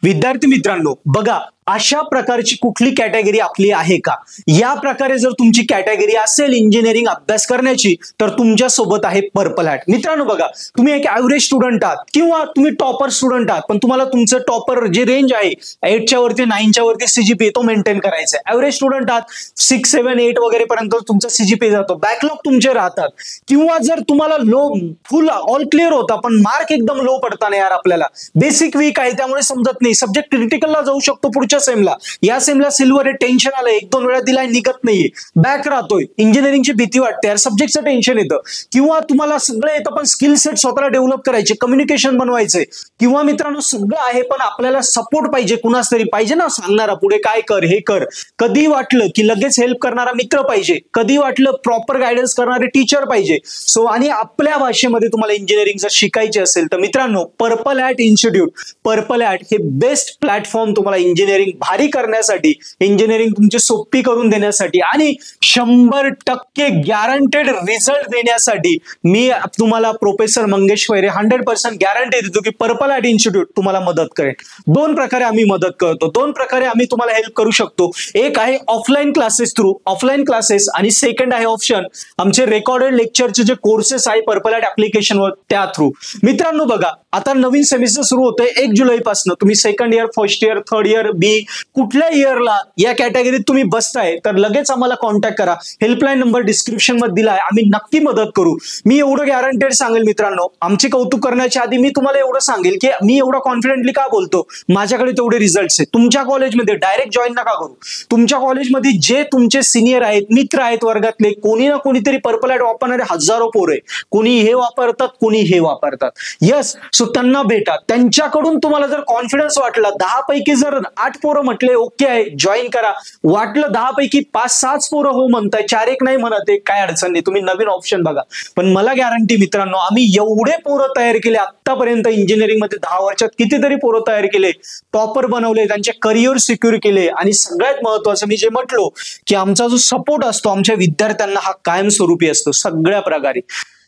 विद्यार्थी मित्रांनो बघा, अशा प्रकारची कुठली कॅटेगरी आपली आहे का? या प्रकारे जर तुमची कॅटेगरी असेल इंजिनिअरिंग अभ्यास करण्याची, तर तुमच्या सोबत आहे पर्पल हॅट. मित्रांनो बघा, तुम्ही एक ॲव्हरेज स्टुडंट आहात किंवा तुम्ही टॉपर स्टुडंट आहात, पण तुम्हाला तुमचं टॉपर जे रेंज आहे 8च्या वरती 9च्या वरती सीजीपीए तो मेंटेन करायचा आहे. ॲव्हरेज स्टुडंट आहात 6, 7, 8 वगैरे पर्यंत तुमचा सीजीपीए जातो, बॅकलॉग तुमचे राहतात. किंवा जर तुम्हाला लो फुल ऑल क्लिअर होता पण मार्क एकदम लो पडताना यार आपल्याला बेसिक वीक आहे त्यामुळे समजत नाही, सब्जेक्ट क्रिटिकलला जाऊ शकतो पुढच्या सेमला, या सेमला सिल्वर आहे, टेन्शन आलंय, 1-2 वेळा दिलाय निघत नाहीये, बॅक राहतोय, इंजिनिअरिंगची भीती वाटते यार, सब्जेक्टचं टेन्शन येतं. किंवा तुम्हाला सगळं येतं पण स्किल सेट स्वतःला डेव्हलप करायचे, कम्युनिकेशन बनवायचंय. किंवा मित्रांनो सगळं आहे पण आपल्याला सपोर्ट पाहिजे, कुणाच तरी पाहिजे ना सांगणारा, पुढे काय कर हे कर. कधी वाटलं की लगेच हेल्प करणारा मित्र पाहिजे, कधी वाटलं प्रॉपर गायडन्स करणारे टीचर पाहिजे. सो आणि आपल्या भाषेमध्ये तुम्हाला इंजिनिअरिंग जर शिकायचे असेल तर मित्रांनो purple hat institute, purple hat हे बेस्ट प्लॅटफॉर्म तुम्हाला इंजिनिअरिंग भारी करण्यासाठी, इंजिनिअरिंग तुमची सोपी करून देण्यासाठी आणि 100% गॅरंटेड रिझल्ट देण्यासाठी मी तुम्हाला प्रोफेसर मंगेश वैरे 100% गॅरंटी देतो की पर्पल हॅट इन्स्टिट्यूट तुम्हाला मदत करेल. 2 प्रकारे आम्ही मदत करतो, 2 प्रकारे आम्ही तुम्हाला हेल्प करू शकतो. एक आहे offline classes through, offline classes, आणि सेकंड आहे ऑप्शन आमचे रेकॉर्डेड लेक्चरचे जे कोर्सेस आहे पर्पल हॅट ऍप्लिकेशनवर त्या थ्रू. मित्रांनो बघा, आता नवीन सेमिस्टर सुरू होतोय 1 जुलैपासून. तुम्ही second year, first year, third year, b कुठल्या इयरला या कॅटेगरीत तुम्ही बसताय तर लगेच आम्हाला कॉन्टॅक्ट करा. हेल्पलाईन नंबर डिस्क्रिप्शन मध्ये दिला आहे, आम्ही नक्की मदत करू. मी एवढं गॅरंटेड सांगेल मित्रांनो, आमचे कौतुक करण्याच्या आधी मी तुम्हाला एवढं सांगेल की मी एवढं कॉन्फिडेंटली का बोलतो, माझ्याकडे तेवढे रिझल्ट्स आहेत. तुमच्या कॉलेजमध्ये डायरेक्ट जॉईन नका करू. तुमच्या कॉलेजमध्ये जे तुमचे सिनियर आहेत, मित्र आहेत वर्गातले, कोणी ना कोणीतरी पर्पल हॅट वापरणारे हजारो पोरं आहे. कोणी हे वापरतात, कोणी हे वापरतात. यस, सो त्यांना भेटा, त्यांच्याकडून तुम्हाला जर कॉन्फिडन्स वाटला, 10 पैकी जर 8 पोरं म्हटले ओके आहे जॉईन करा, वाटलं 10 पैकी 5-6 पोरं हो म्हणताय, 4-1 नाही म्हणत आहे, काय अडचण नाही, तुम्ही नवीन ऑप्शन बघा. पण मला गॅरंटी मित्रांनो, आम्ही एवढे पोरं तयार केले आतापर्यंत इंजिनिअरिंग मध्ये 10 वर्षात, कितीतरी पोरं तयार केले, टॉपर बनवले, त्यांचे करिअर सिक्युअर केले. आणि सगळ्यात महत्वाचं मी जे म्हटलो की आमचा जो सपोर्ट असतो आमच्या विद्यार्थ्यांना हा कायमस्वरूपी असतो सगळ्या प्रकारे.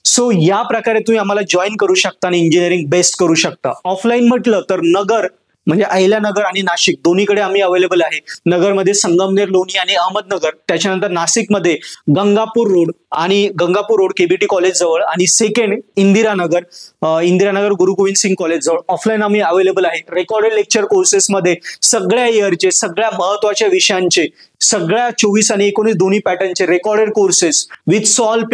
सो या प्रकारे तुम्ही आम्हाला जॉईन करू शकता आणि इंजिनिअरिंग बेस्ट करू शकता. ऑफलाईन म्हटलं तर नगर म्हणजे अहिल्यानगर आणि नाशिक दोन्हीकडे आम्ही अवेलेबल आहे. नगरमध्ये संगमनेर, लोणी आणि अहमदनगर, त्याच्यानंतर नाशिकमध्ये गंगापूर रोड केबीटी कॉलेज जवळ, आणि सेकंड इंदिरानगर गुरु गोविंद सिंग कॉलेज जवळ. ऑफलाईन आम्ही अवेलेबल आहे. रेकॉर्डेड लेक्चर कोर्सेसमध्ये सगळ्या इयरचे, सगळ्या महत्वाच्या विषयांचे, सगळ्या 24 आणि 19 दोन्ही पॅटर्नचे recorded courses with solve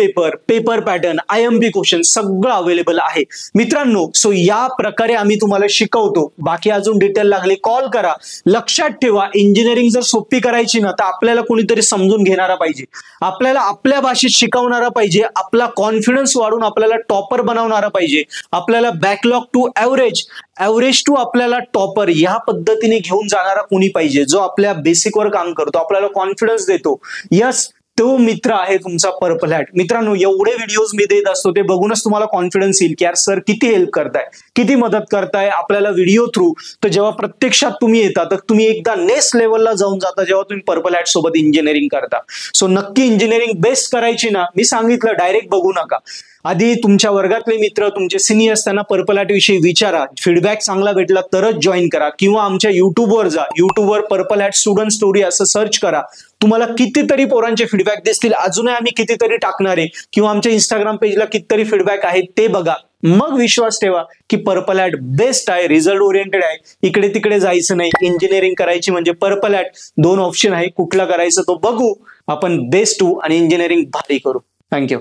paper pattern, IMP question सगळं अवेलेबल आहे मित्रांनो. सो या प्रकारे आम्ही तुम्हाला शिकवतो. बाकी अजून डिटेल लागले कॉल करा. लक्षात ठेवा, इंजिनिअरिंग जर सोपी करायची ना तर आपल्याला कोणीतरी समजून घेणारा पाहिजे, आपल्याला आपल्या भाषेत शिकवणारा पाहिजे, आपला कॉन्फिडन्स वाढून आपल्याला टॉपर बनवणारा पाहिजे, आपल्याला बॅकलॉग टू ॲव्हरेज टू आपल्याला टॉपर या पद्धतीने घेऊन जाणारा कोणी पाहिजे, जो आपल्या बेसिकवर काम करतो, आपल्याला कॉन्फिडन्स देतो. यस, तो मित्र आहे तुमचा पर्पल हॅट. मित्रांनो एवढे व्हिडिओज मी देत असतो ते बघूनच तुम्हाला कॉन्फिडन्स येईल की यार सर किती हेल्प करताय, किती मदत करताय आपल्याला व्हिडिओ थ्रू. तर जेव्हा प्रत्यक्षात तुम्ही येता तर तुम्ही एकदा नेक्स्ट लेवलला जाऊन जाता जेव्हा तुम्ही पर्पल हॅट सोबत इंजिनिअरिंग करता. सो नक्की इंजिनिअरिंग बेस्ट करायची ना, मी सांगितलं डायरेक्ट बघू नका. आधी तुमच्या वर्गातले मित्र, तुमचे सिनियर्स, त्यांना पर्पल हॅट विषयी विचारा, फीडबॅक चांगला भेटला तरच जॉईन करा. किंवा आमच्या युट्यूबवर जा, युट्यूबवर पर्पल हॅट स्टुडंट स्टोरी असं सर्च करा, तुम्हाला कितीतरी पोरांचे फीडबॅक दिसतील. अजूनही आम्ही कितीतरी टाकणार आहे. किंवा आमच्या इंस्टाग्राम पेजला कितीतरी फीडबॅक आहे ते बघा. मग विश्वास ठेवा की पर्पल हॅट बेस्ट आहे, रिझल्ट ओरिएंटेड आहे. इकडे तिकडे जायचं नाही, इंजिनिअरिंग करायची म्हणजे पर्पल हॅट. 2 ऑप्शन आहे, कुठला करायचं तो बघू आपण, बेस्ट टू आणि इंजिनिअरिंग भारी करू. थँक्यू.